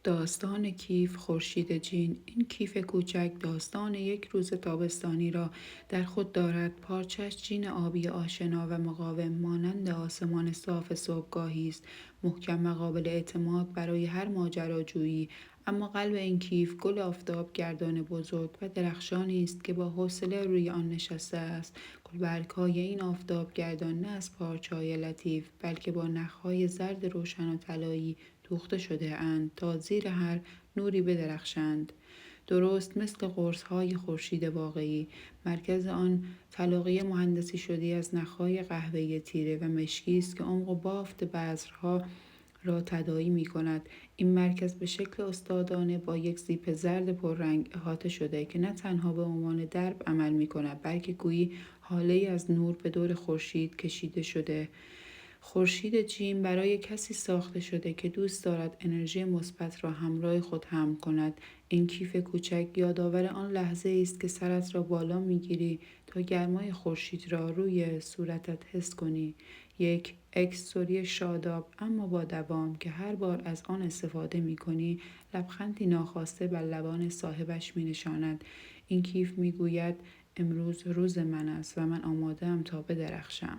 داستان کیف خورشید جین. این کیف کوچک داستان یک روز تابستانی را در خود دارد. پارچش جین آبی آشنا و مقاوم مانند آسمان صاف صبحگاهی است، محکم و قابل اعتماد برای هر ماجراجویی. اما قلب این کیف گل آفتابگردان بزرگ و درخشانی است که با حوصله روی آن نشسته است. گلبرگ‌های این آفتابگردان نه از پارچه‌های لطیف، بلکه با نخ‌های زرد روشن و طلایی دوخته شده اند تا زیر هر نوری بدرخشند. درست مثل قرص‌های خورشید واقعی، مرکز آن طلاقه مهندسی شده از نخ‌های قهوه‌ای تیره و مشکی است که عمق و بافت بذرها را تداعی می‌کند. این مرکز به شکل استادانه با یک زیپ زرد پررنگ احاطه شده که نه تنها به عنوان درب عمل می‌کند، بلکه گویی هاله‌ای از نور به دور خورشید کشیده شده. خورشید جیم برای کسی ساخته شده که دوست دارد انرژی مثبت را همراه خود حمل کند. این کیف کوچک یادآور آن لحظه است که سرت را بالا میگیری تا گرمای خورشید را روی صورتت حس کنی. یک اکسسوری شاداب اما با دوام که هر بار از آن استفاده می کنی لبخندی ناخواسته بر لبان صاحبش می نشاند. این کیف می گوید امروز روز من است و من آماده ام تا بدرخشم.